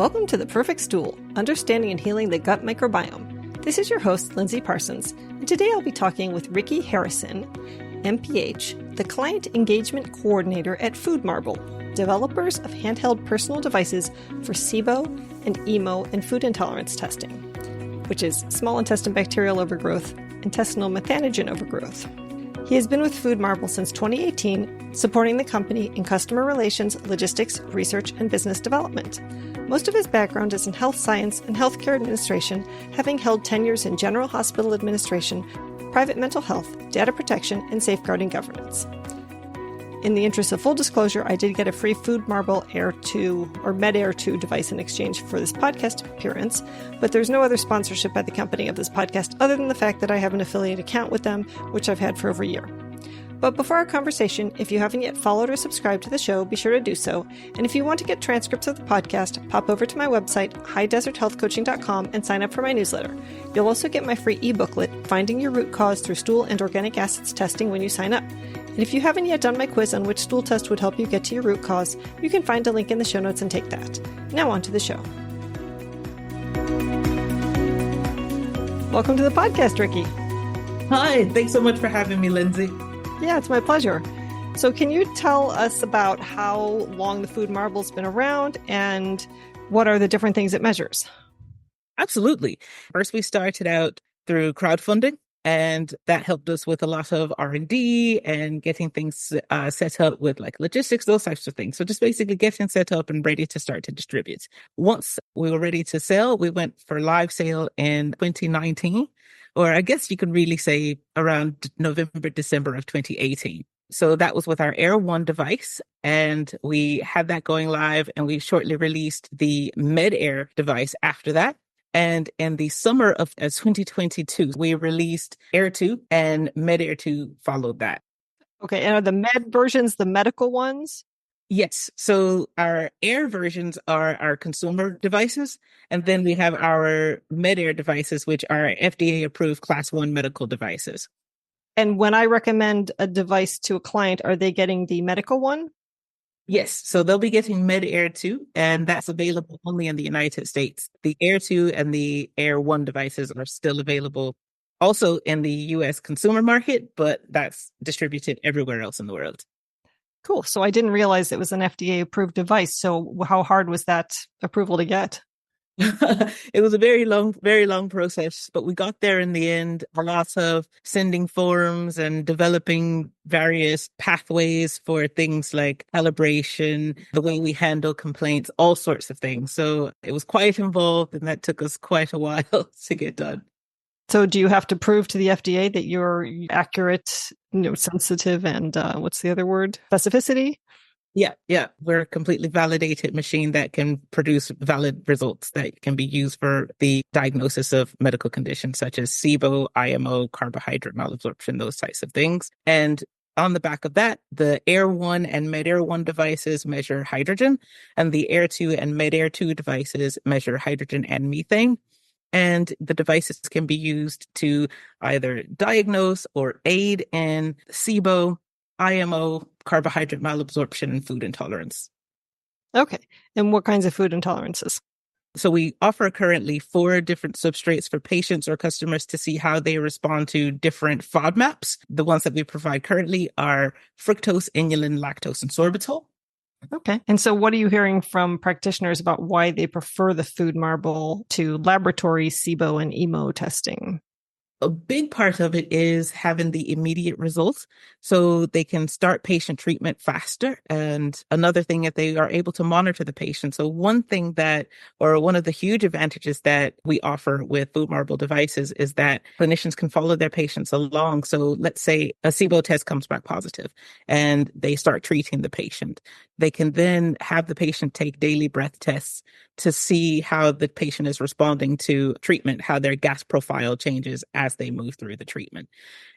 Welcome to The Perfect Stool, Understanding and Healing the Gut Microbiome. This is your host, Lindsay Parsons, and today I'll be talking with Ricky Harrison, MPH, the Client Engagement Coordinator at Food Marble, developers of handheld personal devices for SIBO and IMO and food intolerance testing, which is small intestine bacterial overgrowth, intestinal methanogen overgrowth. He has been with Food Marble since 2018, supporting the company in customer relations, logistics, research, and business development. Most of his background is in health science and healthcare administration, having held tenures in general hospital administration, private mental health, data protection, and safeguarding governance. In the interest of full disclosure, I did get a free Food Marble Air 2 or Med Air 2 device in exchange for this podcast appearance, but there's no other sponsorship by the company of this podcast other than the fact that I have an affiliate account with them, which I've had for over a year. But before our conversation, if you haven't yet followed or subscribed to the show, be sure to do so. And if you want to get transcripts of the podcast, pop over to my website, highdeserthealthcoaching.com, and sign up for my newsletter. You'll also get my free e-booklet, Finding Your Root Cause Through Stool and Organic Acids Testing, when you sign up. And if you haven't yet done my quiz on which stool test would help you get to your root cause, you can find a link in the show notes and take that. Now on to the show. Welcome to the podcast, Ricky. Hi, thanks so much for having me, Lindsay. Yeah, it's my pleasure. So can you tell us about how long the Food Marble's been around and what are the different things it measures? Absolutely. First, we started out through crowdfunding, and that helped us with a lot of R&D and getting things set up with like logistics, those types of things. So just basically getting set up and ready to start to distribute. Once we were ready to sell, we went for live sale in 2019. Or I guess you could really say around November, December of 2018. So that was with our Air 1 device, and we had that going live, and we shortly released the Med Air device after that. And in the summer of 2022, we released Air 2, and Med Air 2 followed that. Okay, and are the Med versions the medical ones? Yes. So our Air versions are our consumer devices. And then we have our Med Air devices, which are FDA approved class 1 medical devices. And when I recommend a device to a client, are they getting the medical one? Yes. So they'll be getting Med Air 2, and that's available only in the United States. The Air 2 and the Air 1 devices are still available also in the US consumer market, but that's distributed everywhere else in the world. Cool. So I didn't realize it was an FDA approved device. So how hard was that approval to get? It was a very long process, but we got there in the end. A lot of sending forms and developing various pathways for things like calibration, the way we handle complaints, all sorts of things. So it was quite involved, and that took us quite a while to get done. So do you have to prove to the FDA that you're accurate, sensitive, and what's the other word? Specificity? Yeah. We're a completely validated machine that can produce valid results that can be used for the diagnosis of medical conditions such as SIBO, IMO, carbohydrate malabsorption, those types of things. And on the back of that, the Air 1 and Med Air 1 devices measure hydrogen, and the Air 2 and Med Air 2 devices measure hydrogen and methane. And the devices can be used to either diagnose or aid in SIBO, IMO, carbohydrate malabsorption, and food intolerance. Okay. And what kinds of food intolerances? So we offer currently 4 different substrates for patients or customers to see how they respond to different FODMAPs. The ones that we provide currently are fructose, inulin, lactose, and sorbitol. Okay. And so what are you hearing from practitioners about why they prefer the Food Marble to laboratory SIBO and IMO testing? A big part of it is having the immediate results so they can start patient treatment faster. And another thing that they are able to monitor the patient. So one of the huge advantages that we offer with Food Marble devices is that clinicians can follow their patients along. So let's say a SIBO test comes back positive and they start treating the patient. They can then have the patient take daily breath tests to see how the patient is responding to treatment, how their gas profile changes as they move through the treatment.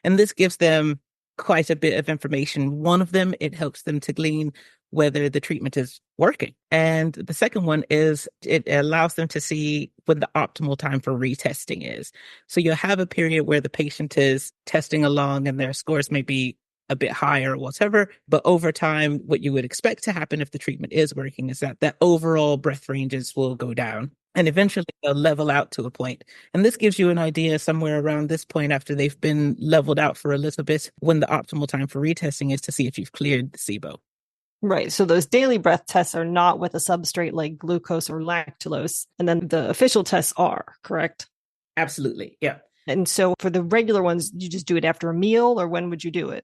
And this gives them quite a bit of information. One of them, it helps them to glean whether the treatment is working. And the second one is it allows them to see when the optimal time for retesting is. So you'll have a period where the patient is testing along and their scores may be a bit higher or whatever. But over time, what you would expect to happen if the treatment is working is that overall breath ranges will go down. And eventually they'll level out to a point. And this gives you an idea somewhere around this point after they've been leveled out for a little bit when the optimal time for retesting is to see if you've cleared the SIBO. Right. So those daily breath tests are not with a substrate like glucose or lactulose. And then the official tests are, correct? Absolutely. Yeah. And so for the regular ones, you just do it after a meal, or when would you do it?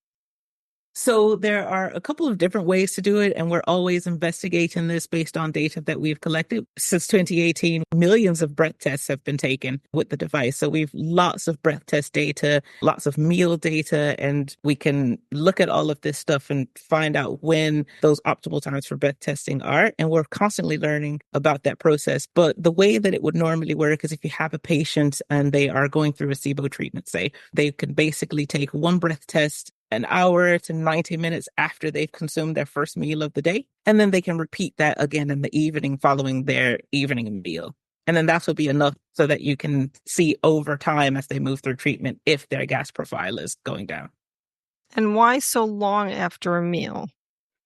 So there are a couple of different ways to do it, and we're always investigating this based on data that we've collected. Since 2018, millions of breath tests have been taken with the device. So we've lots of breath test data, lots of meal data, and we can look at all of this stuff and find out when those optimal times for breath testing are. And we're constantly learning about that process. But the way that it would normally work is if you have a patient and they are going through a SIBO treatment, say, they can basically take one breath test an hour to 90 minutes after they've consumed their first meal of the day. And then they can repeat that again in the evening following their evening meal. And then that will be enough so that you can see over time as they move through treatment if their gas profile is going down. And why so long after a meal?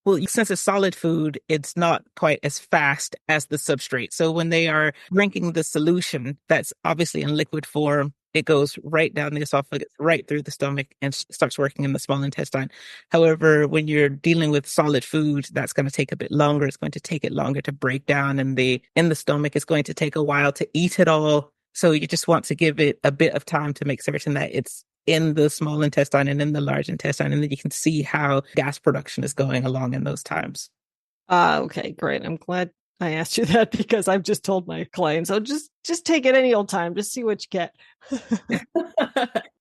Well, since it's solid food, it's not quite as fast as the substrate. So when they are drinking the solution that's obviously in liquid form, it goes right down the esophagus, right through the stomach, and starts working in the small intestine. However, when you're dealing with solid food, that's going to take a bit longer. It's going to take it longer to break down in the stomach. It's going to take a while to eat it all. So you just want to give it a bit of time to make certain that it's in the small intestine and in the large intestine, and then you can see how gas production is going along in those times. Okay, great. I'm glad I asked you that because I've just told my clients, oh, just take it any old time, just see what you get.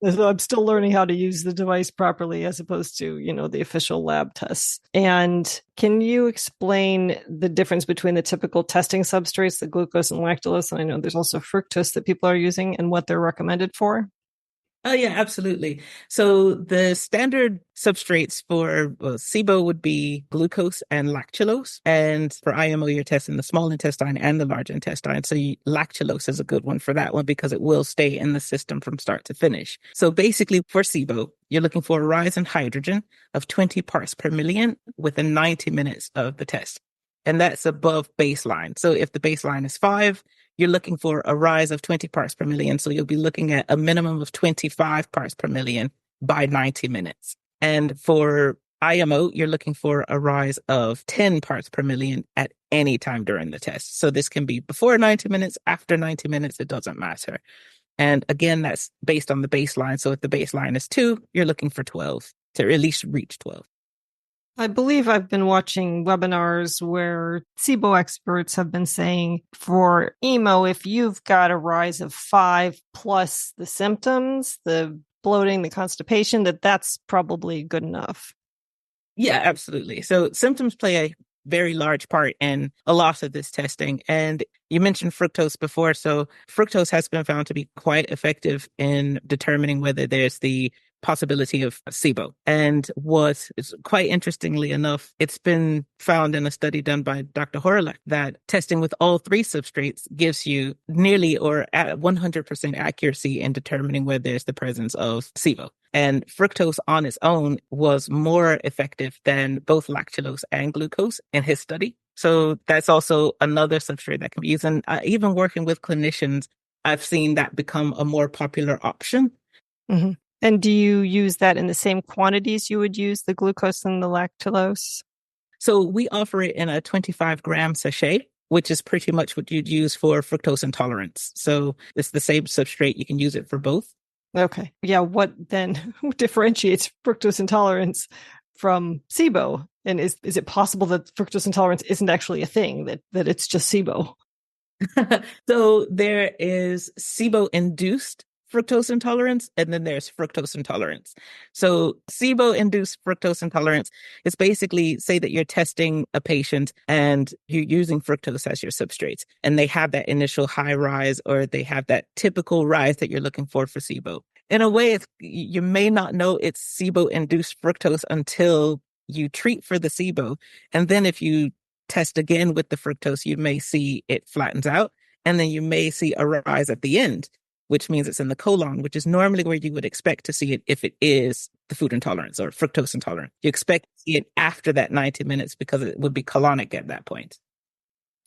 So I'm still learning how to use the device properly as opposed to, the official lab tests. And can you explain the difference between the typical testing substrates, the glucose and lactulose? And I know there's also fructose that people are using and what they're recommended for. Oh, yeah, absolutely. So the standard substrates for SIBO would be glucose and lactulose. And for IMO, you're testing the small intestine and the large intestine. So lactulose is a good one for that one because it will stay in the system from start to finish. So basically for SIBO, you're looking for a rise in hydrogen of 20 parts per million within 90 minutes of the test. And that's above baseline. So if the baseline is 5, you're looking for a rise of 20 parts per million. So you'll be looking at a minimum of 25 parts per million by 90 minutes. And for IMO, you're looking for a rise of 10 parts per million at any time during the test. So this can be before 90 minutes, after 90 minutes, it doesn't matter. And again, that's based on the baseline. So if the baseline is 2, you're looking for 12 to at least reach 12. I believe I've been watching webinars where SIBO experts have been saying for IMO, if you've got a rise of 5 plus the symptoms, the bloating, the constipation, that's probably good enough. Yeah, absolutely. So symptoms play a very large part in a lot of this testing. And you mentioned fructose before. So fructose has been found to be quite effective in determining whether there's the possibility of SIBO. And what is quite interestingly enough, it's been found in a study done by Dr. Horlick that testing with all 3 substrates gives you nearly or at 100% accuracy in determining whether there's the presence of SIBO. And fructose on its own was more effective than both lactulose and glucose in his study. So that's also another substrate that can be used. And even working with clinicians, I've seen that become a more popular option. Mm-hmm. And do you use that in the same quantities you would use the glucose and the lactulose? So we offer it in a 25-gram sachet, which is pretty much what you'd use for fructose intolerance. So it's the same substrate. You can use it for both. Okay. Yeah. What then differentiates fructose intolerance from SIBO? And is it possible that fructose intolerance isn't actually a thing, that it's just SIBO? So there is SIBO-induced fructose intolerance, and then there's fructose intolerance. So SIBO-induced fructose intolerance is basically, say that you're testing a patient and you're using fructose as your substrate, and they have that initial high rise or they have that typical rise that you're looking for SIBO. In a way, you may not know it's SIBO-induced fructose until you treat for the SIBO. And then if you test again with the fructose, you may see it flattens out, and then you may see a rise at the end, which means it's in the colon, which is normally where you would expect to see it if it is the food intolerance or fructose intolerance. You expect to see it after that 90 minutes because it would be colonic at that point.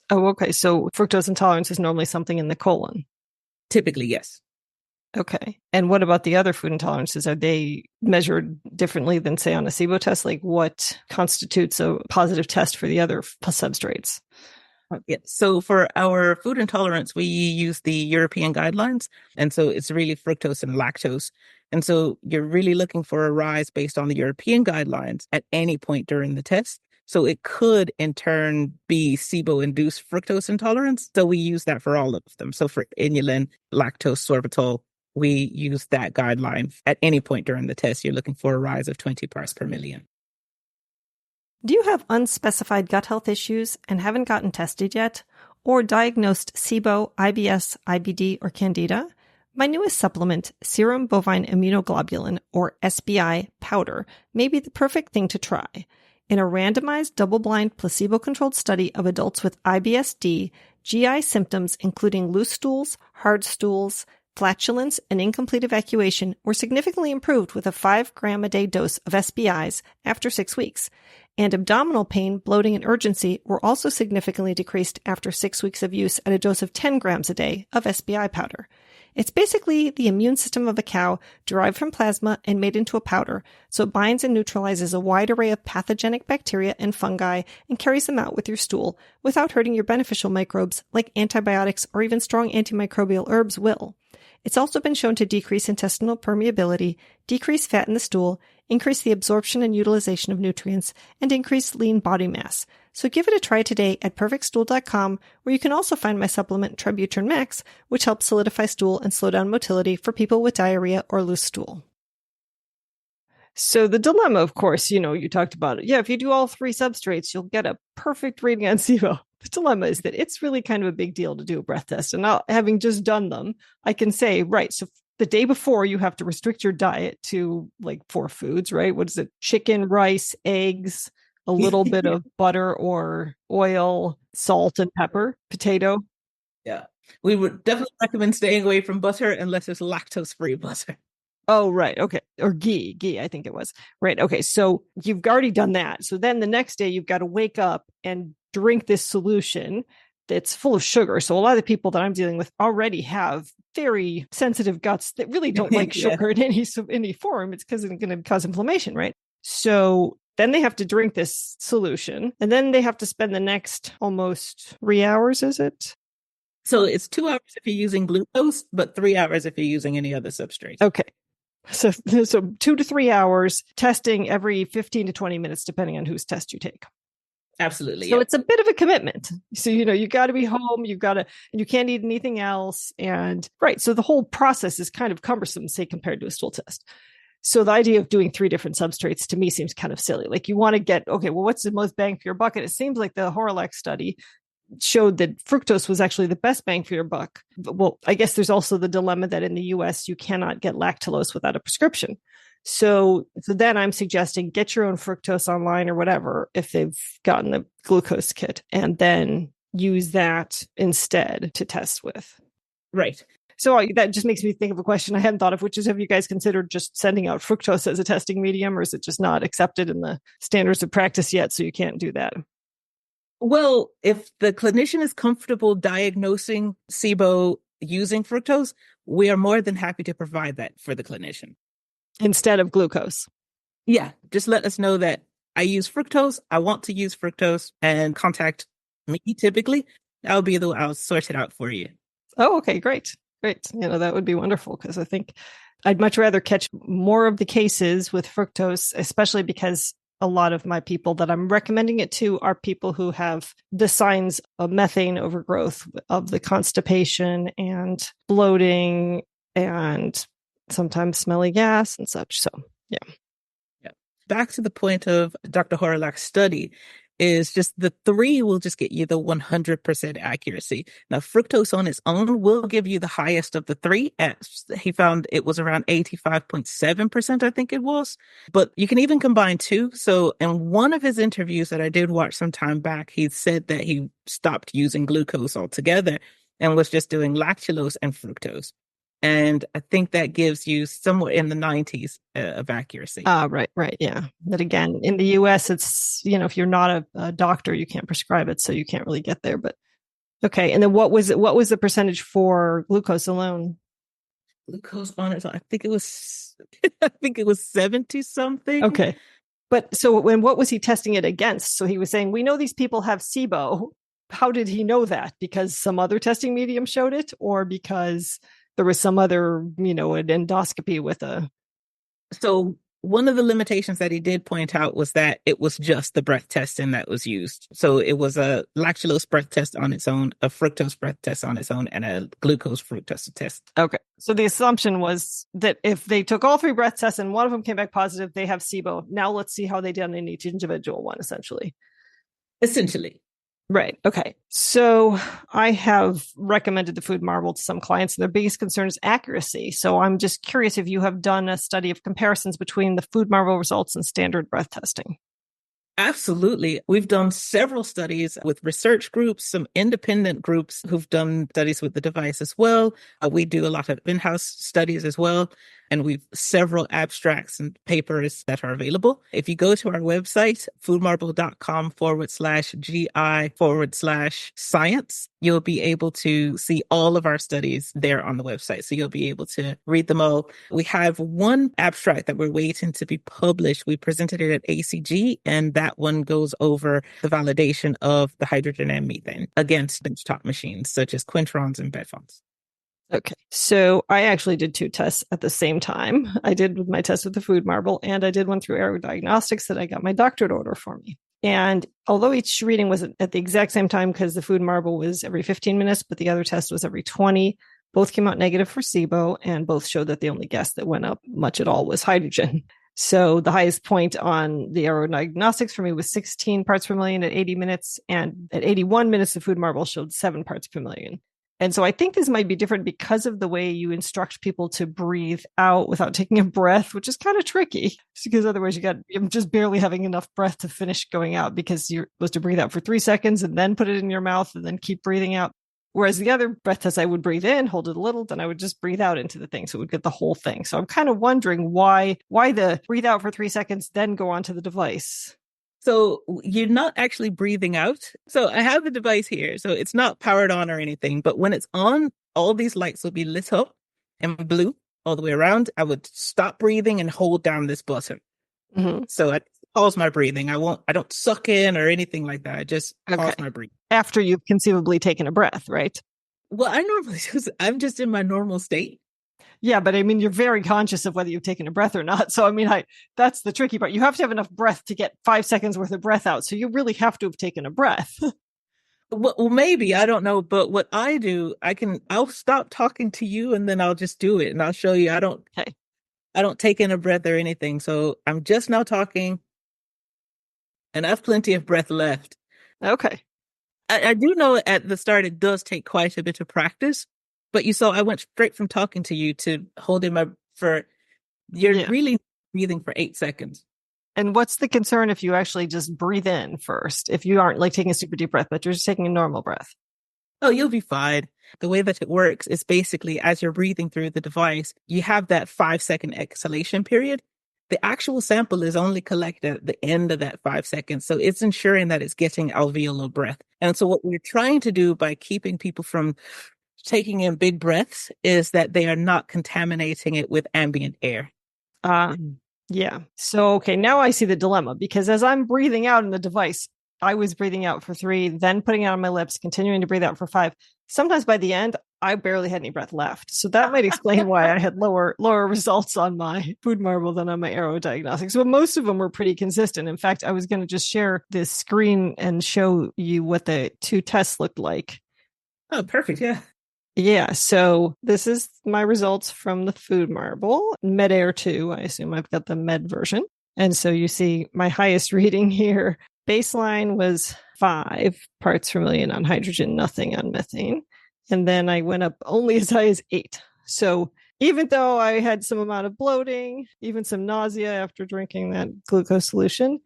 Oh, okay. So fructose intolerance is normally something in the colon. Typically, yes. Okay. And what about the other food intolerances? Are they measured differently than, say, on a SIBO test? Like what constitutes a positive test for the other substrates? Yeah. So for our food intolerance, we use the European guidelines. And so it's really fructose and lactose. And so you're really looking for a rise based on the European guidelines at any point during the test. So it could in turn be SIBO-induced fructose intolerance. So we use that for all of them. So for inulin, lactose, sorbitol, we use that guideline at any point during the test. You're looking for a rise of 20 parts per million. Do you have unspecified gut health issues and haven't gotten tested yet? Or diagnosed SIBO, IBS, IBD, or Candida? My newest supplement, Serum Bovine Immunoglobulin, or SBI powder, may be the perfect thing to try. In a randomized, double-blind, placebo-controlled study of adults with IBS-D, GI symptoms including loose stools, hard stools, flatulence, and incomplete evacuation were significantly improved with a 5-gram-a-day dose of SBIs after 6 weeks, and abdominal pain, bloating, and urgency were also significantly decreased after 6 weeks of use at a dose of 10 grams a day of SBI powder. It's basically the immune system of a cow derived from plasma and made into a powder, so it binds and neutralizes a wide array of pathogenic bacteria and fungi and carries them out with your stool without hurting your beneficial microbes like antibiotics or even strong antimicrobial herbs will. It's also been shown to decrease intestinal permeability, decrease fat in the stool, increase the absorption and utilization of nutrients, and increase lean body mass. So give it a try today at perfectstool.com, where you can also find my supplement Tributurn Max, which helps solidify stool and slow down motility for people with diarrhea or loose stool. So the dilemma, of course, you talked about it. Yeah, if you do all 3 substrates, you'll get a perfect reading on SIBO. The dilemma is that it's really kind of a big deal to do a breath test. And now, having just done them, I can say, right, so the day before, you have to restrict your diet to like 4 foods, right? What is it? Chicken, rice, eggs, a little bit of butter or oil, salt and pepper, potato. Yeah. We would definitely recommend staying away from butter unless it's lactose-free butter. Oh, right. Okay. Or ghee, I think it was. Right. Okay. So you've already done that. So then the next day you've got to wake up and drink this solution that's full of sugar. So a lot of the people that I'm dealing with already have very sensitive guts that really don't like sugar in any form. It's because it's going to cause inflammation, right? So then they have to drink this solution, and then they have to spend the next almost 3 hours, is it? So it's 2 hours if you're using glucose, but 3 hours if you're using any other substrate. Okay. So 2 to 3 hours testing every 15 to 20 minutes, depending on whose test you take. Absolutely. So it's a bit of a commitment. So, you got to be home, you can't eat anything else. And right. So the whole process is kind of cumbersome, say, compared to a stool test. So the idea of doing 3 different substrates to me seems kind of silly. Like you want to get, okay, well, what's the most bang for your buck? And it seems like the Horilac study showed that fructose was actually the best bang for your buck. Well, I guess there's also the dilemma that in the US, you cannot get lactulose without a prescription. So then I'm suggesting get your own fructose online or whatever, if they've gotten the glucose kit, and then use that instead to test with. Right. So that just makes me think of a question I hadn't thought of, which is, have you guys considered just sending out fructose as a testing medium, or is it just not accepted in the standards of practice yet, so you can't do that? Well, if the clinician is comfortable diagnosing SIBO using fructose, we are more than happy to provide that for the clinician. Instead of glucose? Yeah, just let us know that I use fructose, I want to use fructose, and contact me typically. I'll sort it out for you. Oh, okay, great. Great. That would be wonderful, because I think I'd much rather catch more of the cases with fructose, especially because a lot of my people that I'm recommending it to are people who have the signs of methane overgrowth, of the constipation and bloating and sometimes smelly gas and such. So, yeah. Back to the point of Dr. Horlak's study is just the 3 will just get you the 100% accuracy. Now, fructose on its own will give you the highest of the 3. He found it was around 85.7%, I think it was. But you can even combine 2. So in one of his interviews that I did watch some time back, he said that he stopped using glucose altogether and was just doing lactulose and fructose. And I think that gives you somewhere in the 90s of accuracy. Right. Yeah. But again, in the US, it's, if you're not a doctor, you can't prescribe it. So you can't really get there. But okay. And then what was it? What was the percentage for glucose alone? Glucose on it. I think it was, I think it was 70 something. Okay. But so what was he testing it against? So he was saying, we know these people have SIBO. How did he know that? Because some other testing medium showed it, or because there was some other, an endoscopy with a. So one of the limitations that he did point out was that it was just the breath testing that was used. So it was a lactulose breath test on its own, a fructose breath test on its own, and a glucose fructose test. Okay. So the assumption was that if they took all 3 breath tests and one of them came back positive, they have SIBO. Now let's see how they did in each individual one, essentially. Essentially. Right. Okay. So I have recommended the food marble to some clients, and their biggest concern is accuracy. So I'm just curious if you have done a study of comparisons between the food marble results and standard breath testing. Absolutely. We've done several studies with research groups, some independent groups who've done studies with the device as well. We do a lot of in-house studies as well. And we've several abstracts and papers that are available. If you go to our website, foodmarble.com/GI/science, you'll be able to see all of our studies there on the website. So you'll be able to read them all. We have one abstract that we're waiting to be published. We presented it at ACG, and that one goes over the validation of the hydrogen and methane against benchtop machines such as Quintrons and Bedphones. Okay. So I actually did 2 tests at the same time. I did my test with the food marble, and I did one through Aerodiagnostics that I got my doctorate order for me. And although each reading was at the exact same time, because the food marble was every 15 minutes, but the other test was every 20, both came out negative for SIBO, and both showed that the only gas that went up much at all was hydrogen. So the highest point on the Aerodiagnostics for me was 16 parts per million at 80 minutes. And at 81 minutes, the food marble showed 7 parts per million. And so I think this might be different because of the way you instruct people to breathe out without taking a breath, which is kind of tricky, because otherwise you're just barely having enough breath to finish going out, because you're supposed to breathe out for 3 seconds and then put it in your mouth and then keep breathing out. Whereas the other breath test, I would breathe in, hold it a little, then I would just breathe out into the thing. So it would get the whole thing. So I'm kind of wondering why the breathe out for 3 seconds, then go onto the device. So you're not actually breathing out. So I have the device here. So it's not powered on or anything, but when it's on, all these lights will be lit up and blue all the way around. I would stop breathing and hold down this button. Mm-hmm. So I pause my breathing. I don't suck in or anything like that. I just pause my breathing. After you've conceivably taken a breath, right? Well, I'm just in my normal state. Yeah, but I mean, you're very conscious of whether you've taken a breath or not. So, I mean, that's the tricky part. You have to have enough breath to get 5 seconds worth of breath out. So you really have to have taken a breath. Well, maybe, I don't know. But what I do, I'll stop talking to you and then I'll just do it. And I'll show you, I don't take in a breath or anything. So I'm just now talking and I have plenty of breath left. Okay. I do know at the start, it does take quite a bit of practice. But you saw I went straight from talking to you to holding you're really breathing for 8 seconds. And what's the concern if you actually just breathe in first, if you aren't like taking a super deep breath, but you're just taking a normal breath? Oh, you'll be fine. The way that it works is basically as you're breathing through the device, you have that 5-second exhalation period. The actual sample is only collected at the end of that 5 seconds. So it's ensuring that it's getting alveolar breath. And so what we're trying to do by keeping people from taking in big breaths is that they are not contaminating it with ambient air. Yeah. So, okay, now I see the dilemma, because as I'm breathing out in the device, I was breathing out for 3, then putting it on my lips, continuing to breathe out for 5. Sometimes by the end, I barely had any breath left. So that might explain why I had lower results on my food marble than on my Aerodiagnostics. But most of them were pretty consistent. In fact, I was going to just share this screen and show you what the 2 tests looked like. Oh, perfect. Yeah. Yeah, so this is my results from the food marble, Med Air 2. I assume I've got the med version. And so you see my highest reading here. Baseline was 5 parts per million on hydrogen, nothing on methane. And then I went up only as high as 8. So even though I had some amount of bloating, even some nausea after drinking that glucose solution,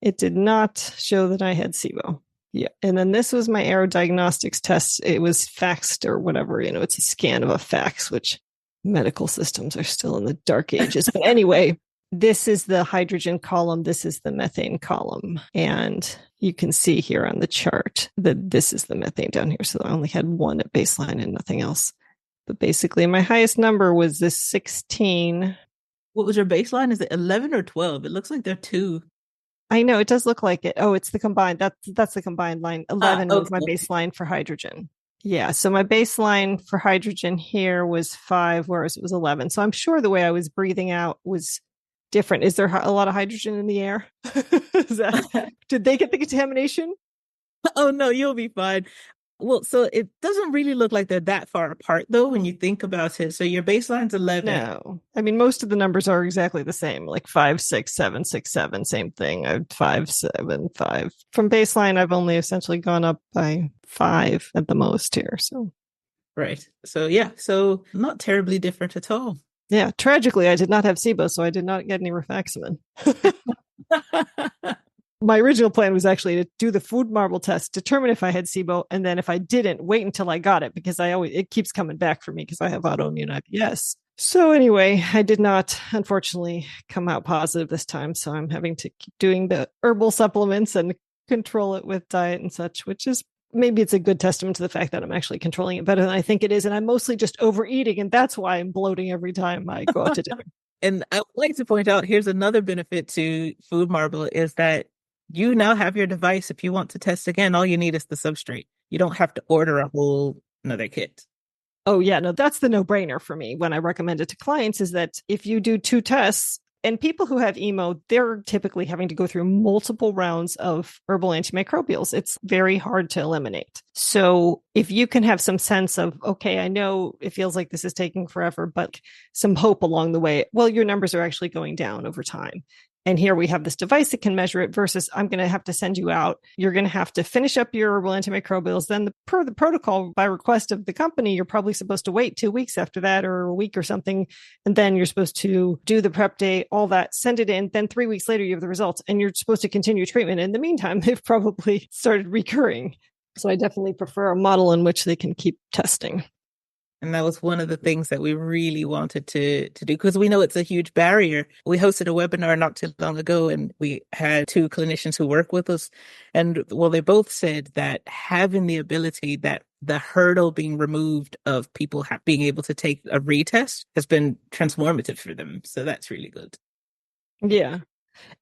it did not show that I had SIBO. Yeah. And then this was my Aerodiagnostics test. It was faxed or whatever, it's a scan of a fax, which medical systems are still in the dark ages. But anyway, this is the hydrogen column. This is the methane column. And you can see here on the chart that this is the methane down here. So I only had one at baseline and nothing else. But basically, my highest number was this 16. What was your baseline? Is it 11 or 12? It looks like they're two. I know, it does look like it. Oh, it's the combined. That's the combined line. 11 was my Okay. baseline for hydrogen. Yeah, so my baseline for hydrogen here was 5, whereas it was 11. So I'm sure the way I was breathing out was different. Is there a lot of hydrogen in the air? Did they get the contamination? Oh, no, you'll be fine. Well, so it doesn't really look like they're that far apart, though, when you think about it. So your baseline's 11. No. I mean, most of the numbers are exactly the same, like 5, 6, 7, 6, 7, same thing. I had 5, 7, 5. From baseline, I've only essentially gone up by 5 at the most here. So, right. So, yeah. So not terribly different at all. Yeah. Tragically, I did not have SIBO, so I did not get any rifaximin. My original plan was actually to do the food marble test, determine if I had SIBO, and then if I didn't, wait until I got it, because it keeps coming back for me because I have autoimmune IBS. So anyway, I did not, unfortunately, come out positive this time. So I'm having to keep doing the herbal supplements and control it with diet and such, which is maybe it's a good testament to the fact that I'm actually controlling it better than I think it is. And I'm mostly just overeating. And that's why I'm bloating every time I go out to dinner. And I would like to point out, here's another benefit to food marble is that you now have your device. If you want to test again, all you need is the substrate. You don't have to order a whole another kit. Oh, yeah. No, that's the no-brainer for me when I recommend it to clients is that if you do 2 tests, and people who have IMO, they're typically having to go through multiple rounds of herbal antimicrobials. It's very hard to eliminate. So if you can have some sense of, okay, I know it feels like this is taking forever, but some hope along the way, well, your numbers are actually going down over time. And here we have this device that can measure it versus I'm going to have to send you out. You're going to have to finish up your herbal antimicrobials. Then per the protocol, by request of the company, you're probably supposed to wait 2 weeks after that or a week or something. And then you're supposed to do the prep day, all that, send it in. Then 3 weeks later, you have the results and you're supposed to continue treatment. In the meantime, they've probably started recurring. So I definitely prefer a model in which they can keep testing. And that was one of the things that we really wanted to do because we know it's a huge barrier. We hosted a webinar not too long ago and we had 2 clinicians who work with us. And well, they both said that having the ability that the hurdle being removed of people being able to take a retest has been transformative for them. So that's really good. Yeah.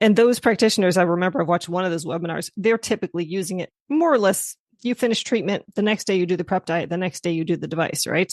And those practitioners, I remember I've watched one of those webinars, they're typically using it more or less. You finish treatment, the next day you do the prep diet, the next day you do the device, right?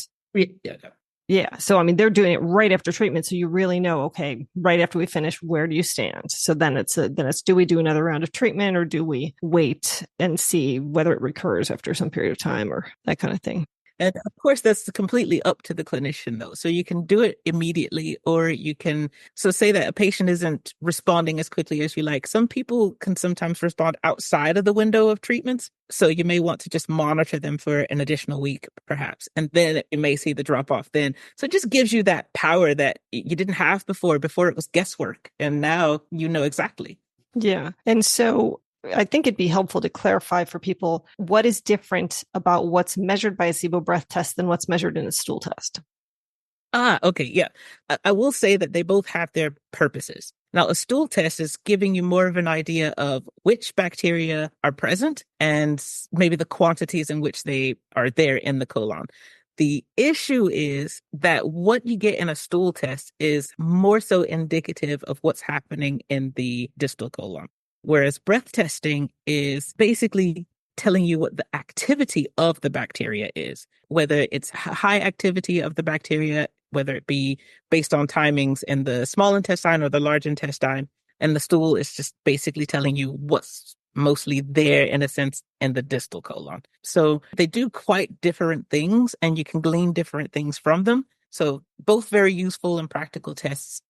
Yeah. So, I mean, they're doing it right after treatment. So you really know, okay, right after we finish, where do you stand? So then it's do we do another round of treatment or do we wait and see whether it recurs after some period of time or that kind of thing? And of course, that's completely up to the clinician, though. So you can do it immediately, or you can, so say that a patient isn't responding as quickly as you like. Some people can sometimes respond outside of the window of treatments. So you may want to just monitor them for an additional week, perhaps, and then you may see the drop off then. So it just gives you that power that you didn't have before. Before it was guesswork, and now you know exactly. Yeah. And so I think it'd be helpful to clarify for people what is different about what's measured by a SIBO breath test than what's measured in a stool test. Okay. Yeah. I will say that they both have their purposes. Now, a stool test is giving you more of an idea of which bacteria are present and maybe the quantities in which they are there in the colon. The issue is that what you get in a stool test is more so indicative of what's happening in the distal colon. Whereas breath testing is basically telling you what the activity of the bacteria is, whether it's high activity of the bacteria, whether it be based on timings in the small intestine or the large intestine. And the stool is just basically telling you what's mostly there, in a sense, in the distal colon. So they do quite different things and you can glean different things from them. So both very useful and practical tests.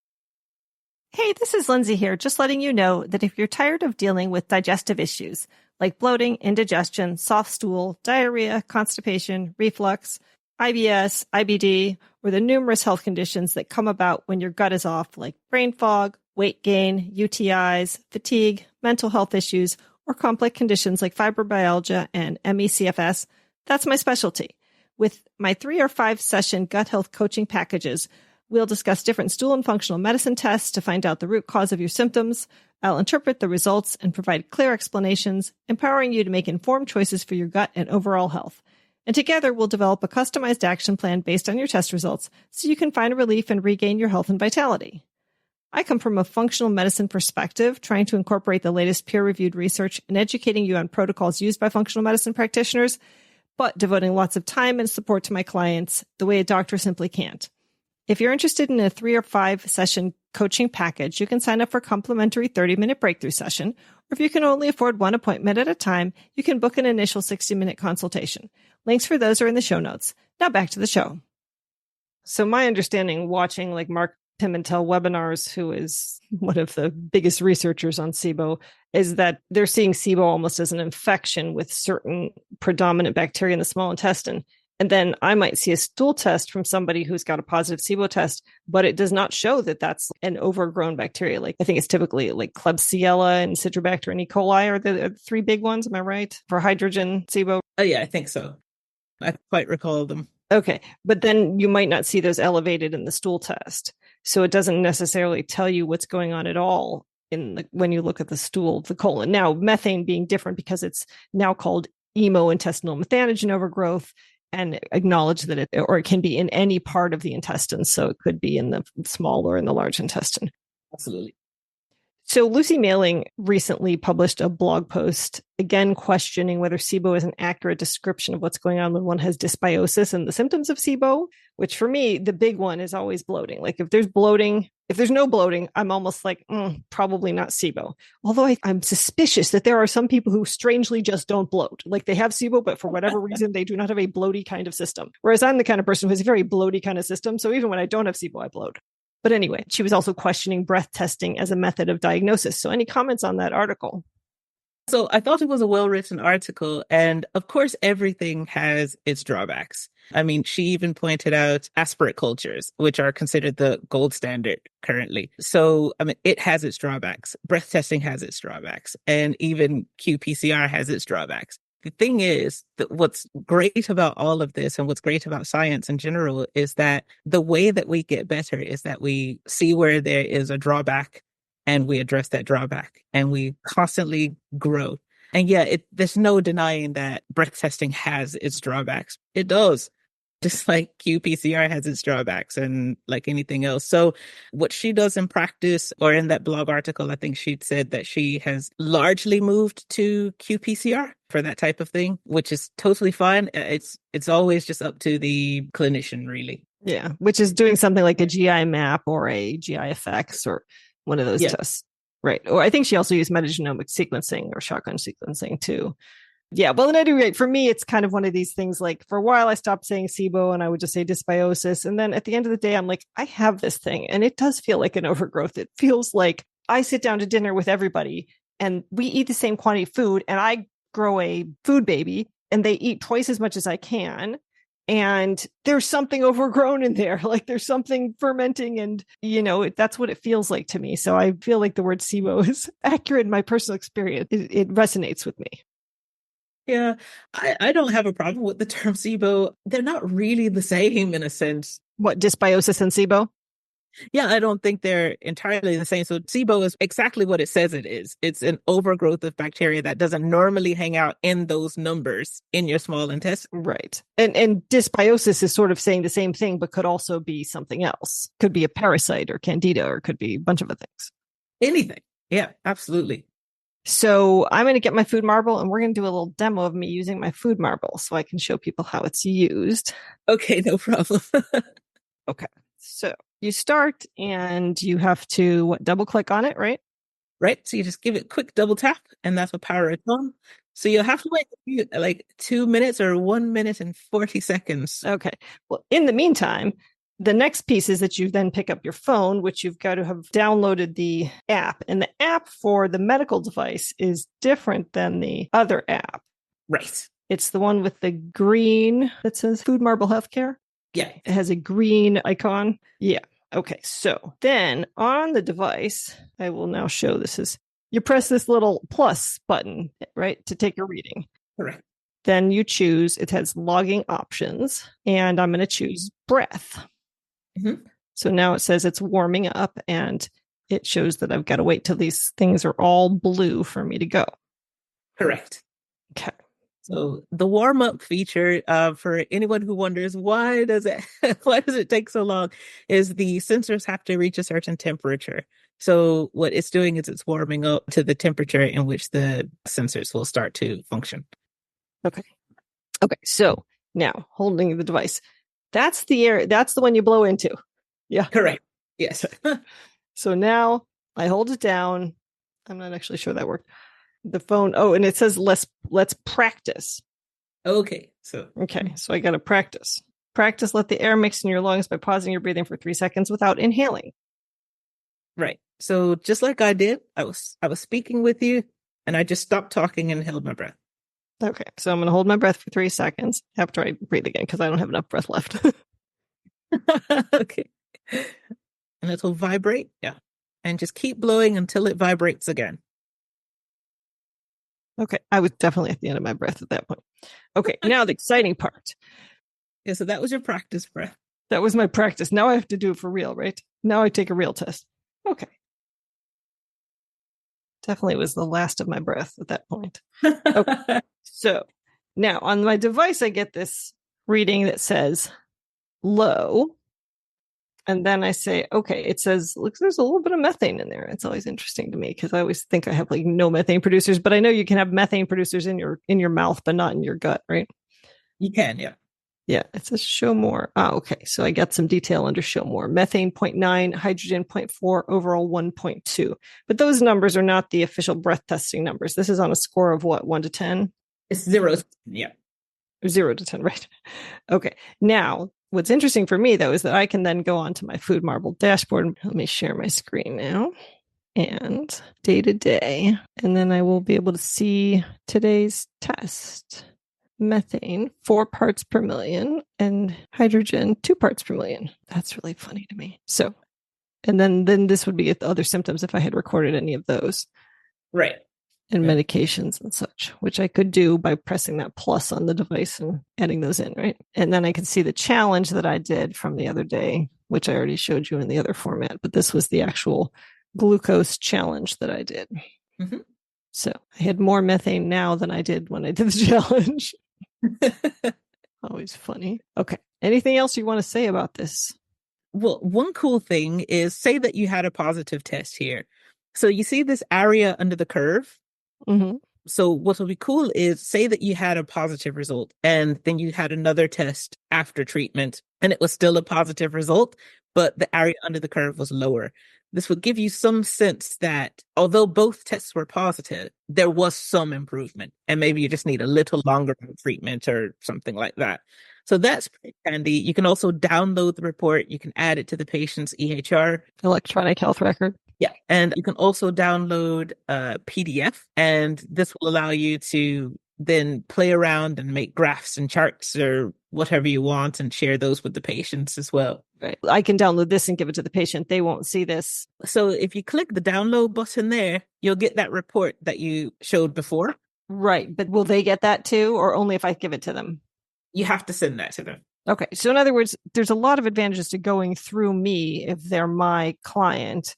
Hey, this is Lindsay here, just letting you know that if you're tired of dealing with digestive issues like bloating, indigestion, soft stool, diarrhea, constipation, reflux, IBS, IBD, or the numerous health conditions that come about when your gut is off, like brain fog, weight gain, UTIs, fatigue, mental health issues, or complex conditions like fibromyalgia and ME/CFS, that's my specialty. With my 3 or 5 session gut health coaching packages, we'll discuss different stool and functional medicine tests to find out the root cause of your symptoms. I'll interpret the results and provide clear explanations, empowering you to make informed choices for your gut and overall health. And together, we'll develop a customized action plan based on your test results so you can find relief and regain your health and vitality. I come from a functional medicine perspective, trying to incorporate the latest peer-reviewed research and educating you on protocols used by functional medicine practitioners, but devoting lots of time and support to my clients the way a doctor simply can't. If you're interested in a 3 or 5 session coaching package, you can sign up for a complimentary 30-minute breakthrough session, or if you can only afford one appointment at a time, you can book an initial 60-minute consultation. Links for those are in the show notes. Now back to the show. So my understanding, watching like Mark Pimentel webinars, who is one of the biggest researchers on SIBO, is that they're seeing SIBO almost as an infection with certain predominant bacteria in the small intestine. And then I might see a stool test from somebody who's got a positive SIBO test, but it does not show that that's an overgrown bacteria. Like I think it's typically like Klebsiella and Citrobacter and E. coli are the 3 big ones. Am I right? For hydrogen SIBO? Oh, yeah, I think so. I quite recall them. Okay. But then you might not see those elevated in the stool test. So it doesn't necessarily tell you what's going on at all when you look at the stool, the colon. Now, methane being different because it's now called IMO, intestinal methanogen overgrowth, and acknowledge that it can be in any part of the intestine. So it could be in the small or in the large intestine. Absolutely. So Lucy Mailing recently published a blog post, again, questioning whether SIBO is an accurate description of what's going on when one has dysbiosis and the symptoms of SIBO, which for me, the big one is always bloating. Like if there's no bloating, I'm almost like, probably not SIBO. Although I'm suspicious that there are some people who strangely just don't bloat. Like they have SIBO, but for whatever reason, they do not have a bloaty kind of system. Whereas I'm the kind of person who has a very bloaty kind of system. So even when I don't have SIBO, I bloat. But anyway, she was also questioning breath testing as a method of diagnosis. So any comments on that article? So I thought it was a well-written article. And of course, everything has its drawbacks. I mean, she even pointed out aspirate cultures, which are considered the gold standard currently. So, I mean, it has its drawbacks. Breath testing has its drawbacks. And even qPCR has its drawbacks. The thing is that what's great about all of this and what's great about science in general is that the way that we get better is that we see where there is a drawback and we address that drawback and we constantly grow. And yeah, there's no denying that breath testing has its drawbacks. It does. Just like qPCR has its drawbacks and like anything else. So what she does in practice, or in that blog article, I think she'd said that she has largely moved to qPCR for that type of thing, which is totally fine. It's always just up to the clinician, really. Yeah, which is doing something like a GI map or a GIFX or one of those tests. Right. Or I think she also used metagenomic sequencing or shotgun sequencing too. Yeah, well, at any rate, for me, it's kind of one of these things like for a while, I stopped saying SIBO and I would just say dysbiosis. And then at the end of the day, I'm like, I have this thing and it does feel like an overgrowth. It feels like I sit down to dinner with everybody and we eat the same quantity of food and I grow a food baby and they eat twice as much as I can. And there's something overgrown in there, like there's something fermenting and, that's what it feels like to me. So I feel like the word SIBO is accurate in my personal experience. It resonates with me. Yeah, I don't have a problem with the term SIBO. They're not really the same in a sense. What, dysbiosis and SIBO? Yeah, I don't think they're entirely the same. So SIBO is exactly what it says it is. It's an overgrowth of bacteria that doesn't normally hang out in those numbers in your small intestine. Right. And dysbiosis is sort of saying the same thing, but could also be something else. Could be a parasite or candida, or could be a bunch of other things. Anything. Yeah, absolutely. So I'm going to get my food marble and we're going to do a little demo of me using my food marble so I can show people how it's used. Okay, no problem. Okay. So you start and you have to double click on it, right? Right. So you just give it a quick double tap and that's what power it's on. So you'll have to wait like 2 minutes or 1 minute and 40 seconds. Okay. Well, in the meantime, the next piece is that you then pick up your phone, which you've got to have downloaded the app. And the app for the medical device is different than the other app. Right. It's the one with the green that says Food Marble Healthcare. Yeah. It has a green icon. Yeah. Okay. So then on the device, I will now show this is you press this little plus button, right, to take a reading. Correct. Then you choose, it has logging options, and I'm going to choose breath. Mm-hmm. So now it says it's warming up, and it shows that I've got to wait till these things are all blue for me to go. Correct. Okay. So the warm up feature, for anyone who wonders why does it take so long, is the sensors have to reach a certain temperature. So what it's doing is it's warming up to the temperature in which the sensors will start to function. Okay. So now holding the device, that's the air. That's the one you blow into. Yeah. Correct. Yes. So now I hold it down. I'm not actually sure that worked. The phone. Oh, and it says let's practice. Okay. So I got to practice. Practice. Let the air mix in your lungs by pausing your breathing for 3 seconds without inhaling. right. So just like I did, I was speaking with you, and I just stopped talking and held my breath. Okay. So I'm going to hold my breath for 3 seconds after I breathe again because I don't have enough breath left. Okay. And it'll vibrate. Yeah. And just keep blowing until it vibrates again. Okay. I was definitely at the end of my breath at that point. Okay. Now the exciting part. Yeah. So that was your practice breath. That was my practice. Now I have to do it for real, right? Now I take a real test. Okay. Definitely was the last of my breath at that point. Okay. So now on my device, I get this reading that says low. And then I say, okay, it says, look, there's a little bit of methane in there. It's always interesting to me because I always think I have like no methane producers, but I know you can have methane producers in your mouth, but not in your gut, right? You can, yeah. Yeah, it says show more. Okay. So I got some detail under show more. Methane 0.9, hydrogen 0.4, overall 1.2. But those numbers are not the official breath testing numbers. This is on a score of what, 1 to 10? It's 0. Yeah. 0 to 10, right? Okay. Now, what's interesting for me, though, is that I can then go on to my Food Marble dashboard. Let me share my screen now. And day to day. And then I will be able to see today's test. Methane 4 parts per million and hydrogen 2 parts per million. That's really funny to me. So, and then this would be the other symptoms if I had recorded any of those. Right. And medications and such, which I could do by pressing that plus on the device and adding those in, right? And then I can see the challenge that I did from the other day, which I already showed you in the other format, but this was the actual glucose challenge that I did. Mm-hmm. So I had more methane now than I did when I did the challenge. Always funny. Okay. Anything else you want to say about this? Well, one cool thing is, say that you had a positive test here. So you see this area under the curve? Mm-hmm. So what will be cool is, say that you had a positive result and then you had another test after treatment and it was still a positive result, but the area under the curve was lower. This would give you some sense that although both tests were positive, there was some improvement, and maybe you just need a little longer treatment or something like that. So that's pretty handy. You can also download the report. You can add it to the patient's EHR. Electronic health record. Yeah. And you can also download a PDF, and this will allow you to then play around and make graphs and charts or whatever you want and share those with the patients as well. Right. I can download this and give it to the patient. They won't see this. So if you click the download button there, you'll get that report that you showed before. Right. But will they get that too, or only if I give it to them? You have to send that to them. Okay. So in other words, there's a lot of advantages to going through me if they're my client,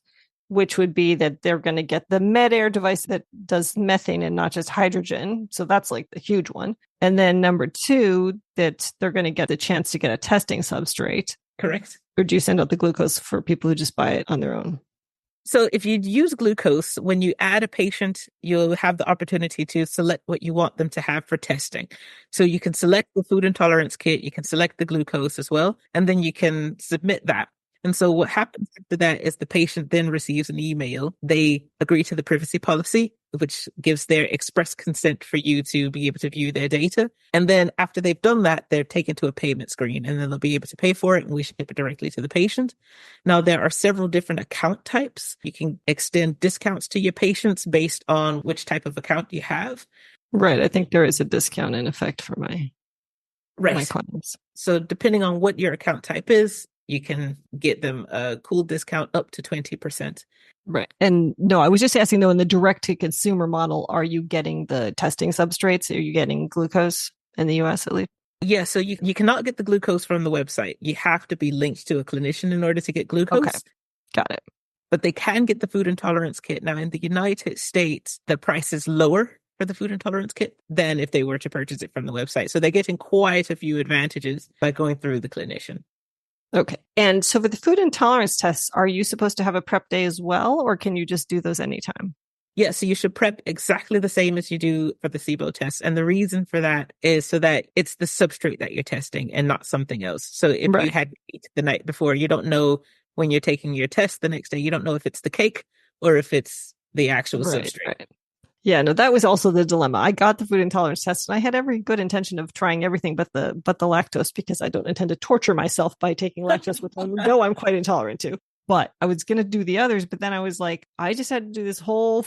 which would be that they're going to get the med-air device that does methane and not just hydrogen. So that's like the huge one. And then number 2, that they're going to get the chance to get a testing substrate. Correct. Or do you send out the glucose for people who just buy it on their own? So if you use glucose, when you add a patient, you'll have the opportunity to select what you want them to have for testing. So you can select the food intolerance kit, you can select the glucose as well, and then you can submit that. And so what happens after that is the patient then receives an email. They agree to the privacy policy, which gives their express consent for you to be able to view their data. And then after they've done that, they're taken to a payment screen, and then they'll be able to pay for it, and we ship it directly to the patient. Now, there are several different account types. You can extend discounts to your patients based on which type of account you have. Right. I think there is a discount in effect for my clients. So depending on what your account type is, you can get them a cool discount up to 20%. Right. And no, I was just asking though, in the direct to consumer model, are you getting the testing substrates? Are you getting glucose? in the US at least. Yeah, so you cannot get the glucose from the website. You have to be linked to a clinician in order to get glucose. Okay, got it. But they can get the food intolerance kit. Now, in the United States, the price is lower for the food intolerance kit than if they were to purchase it from the website. So they're getting quite a few advantages by going through the clinician. Okay. And so for the food intolerance tests, are you supposed to have a prep day as well, or can you just do those anytime? Yeah, so you should prep exactly the same as you do for the SIBO test. And the reason for that is so that it's the substrate that you're testing and not something else. So if you had eaten the night before, you don't know when you're taking your test the next day, you don't know if it's the cake or if it's the actual substrate. Right. Yeah, no, that was also the dilemma. I got the food intolerance test and I had every good intention of trying everything but the lactose, because I don't intend to torture myself by taking lactose, which I know I'm quite intolerant to. But I was going to do the others, but then I was like, I just had to do this whole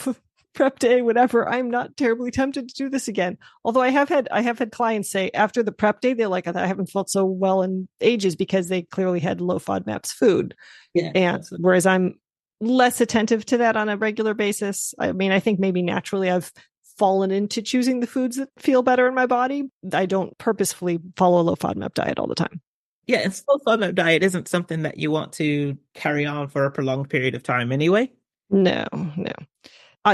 prep day, whatever. I'm not terribly tempted to do this again. Although I have had clients say after the prep day, they're like, I haven't felt so well in ages, because they clearly had low FODMAPs food. Yeah. And whereas I'm less attentive to that on a regular basis. I mean, I think maybe naturally I've fallen into choosing the foods that feel better in my body. I don't purposefully follow a low FODMAP diet all the time. Yeah, and low FODMAP diet isn't something that you want to carry on for a prolonged period of time anyway. No.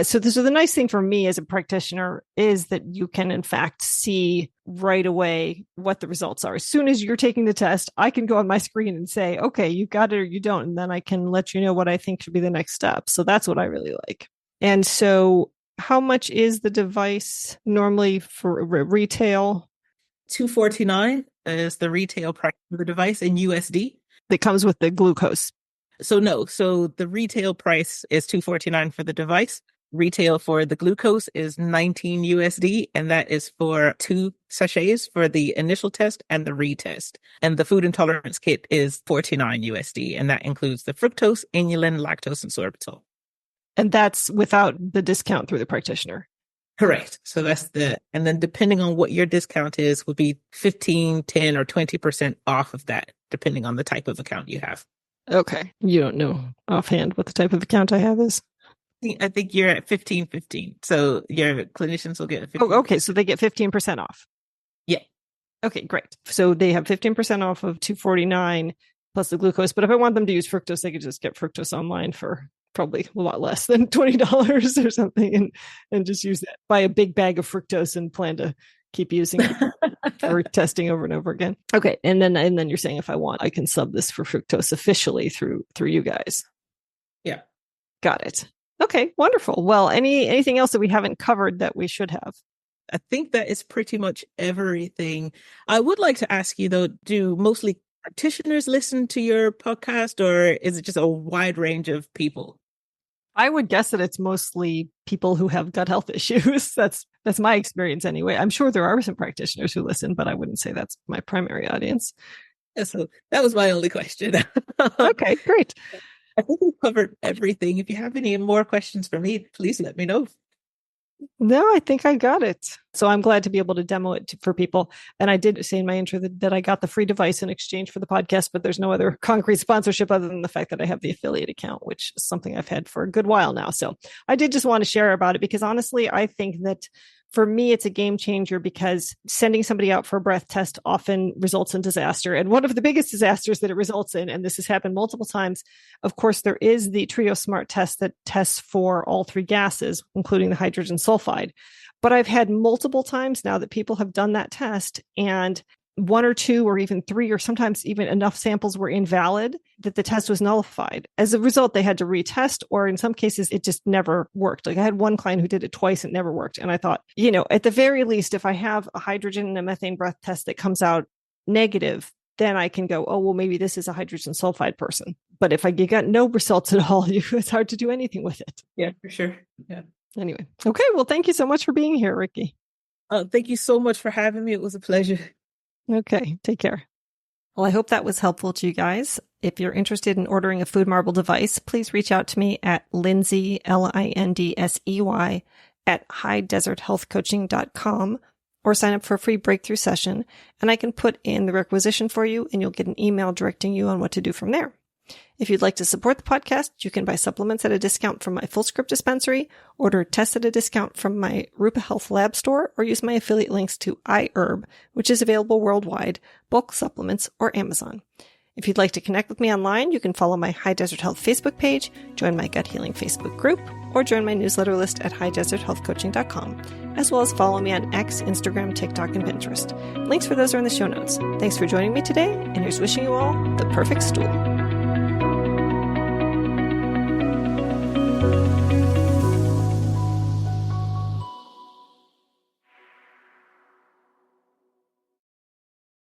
So the nice thing for me as a practitioner is that you can, in fact, see right away what the results are. As soon as you're taking the test, I can go on my screen and say, okay, you got it or you don't. And then I can let you know what I think should be the next step. So that's what I really like. And so how much is the device normally for retail? $249 is the retail price for the device in USD. That comes with the glucose. So the retail price is $249 for the device. Retail for the glucose is $19 USD, and that is for 2 sachets for the initial test and the retest. And the food intolerance kit is $49 USD, and that includes the fructose, inulin, lactose, and sorbitol. And that's without the discount through the practitioner. Correct. So and then depending on what your discount is, would be 15, 10, or 20% off of that, depending on the type of account you have. Okay. You don't know offhand what the type of account I have is? I think you're at 15. So your clinicians will get 15%. Oh, okay. So they get 15% off. Yeah. Okay, great. So they have 15% off of $249 plus the glucose. But if I want them to use fructose, they could just get fructose online for probably a lot less than $20 or something, and just use that. Buy a big bag of fructose and plan to keep using it for testing over and over again. Okay. And then you're saying if I want, I can sub this for fructose officially through you guys. Yeah. Got it. Okay, wonderful. Well, anything else that we haven't covered that we should have? I think that is pretty much everything. I would like to ask you, though, do mostly practitioners listen to your podcast, or is it just a wide range of people? I would guess that it's mostly people who have gut health issues. That's my experience anyway. I'm sure there are some practitioners who listen, but I wouldn't say that's my primary audience. Yeah, so that was my only question. Okay, great. I think we've covered everything. If you have any more questions for me, please let me know. No, I think I got it. So I'm glad to be able to demo it for people. And I did say in my intro that I got the free device in exchange for the podcast, but there's no other concrete sponsorship other than the fact that I have the affiliate account, which is something I've had for a good while now. So I did just want to share about it because honestly, I think that for me, it's a game changer because sending somebody out for a breath test often results in disaster. And one of the biggest disasters that it results in, and this has happened multiple times, of course, there is the Trio Smart test that tests for all 3 gases, including the hydrogen sulfide. But I've had multiple times now that people have done that test and 1 or 2 or even 3 or sometimes even enough samples were invalid that the test was nullified. As a result, they had to retest, or in some cases, it just never worked. Like I had one client who did it twice and it never worked. And I thought, at the very least, if I have a hydrogen and a methane breath test that comes out negative, then I can go, oh, well, maybe this is a hydrogen sulfide person. But if you got no results at all, it's hard to do anything with it. Yeah, for sure. Yeah. Anyway. Okay. Well, thank you so much for being here, Ricky. Thank you so much for having me. It was a pleasure. Okay, take care. Well, I hope that was helpful to you guys. If you're interested in ordering a Food Marble device, please reach out to me at Lindsey, Lindsey, at highdeserthealthcoaching.com or sign up for a free breakthrough session, and I can put in the requisition for you, and you'll get an email directing you on what to do from there. If you'd like to support the podcast, you can buy supplements at a discount from my Fullscript dispensary, order tests at a discount from my Rupa Health Lab store, or use my affiliate links to iHerb, which is available worldwide, bulk supplements, or Amazon. If you'd like to connect with me online, you can follow my High Desert Health Facebook page, join my Gut Healing Facebook group, or join my newsletter list at highdeserthealthcoaching.com, as well as follow me on X, Instagram, TikTok, and Pinterest. Links for those are in the show notes. Thanks for joining me today, and here's wishing you all the perfect stool.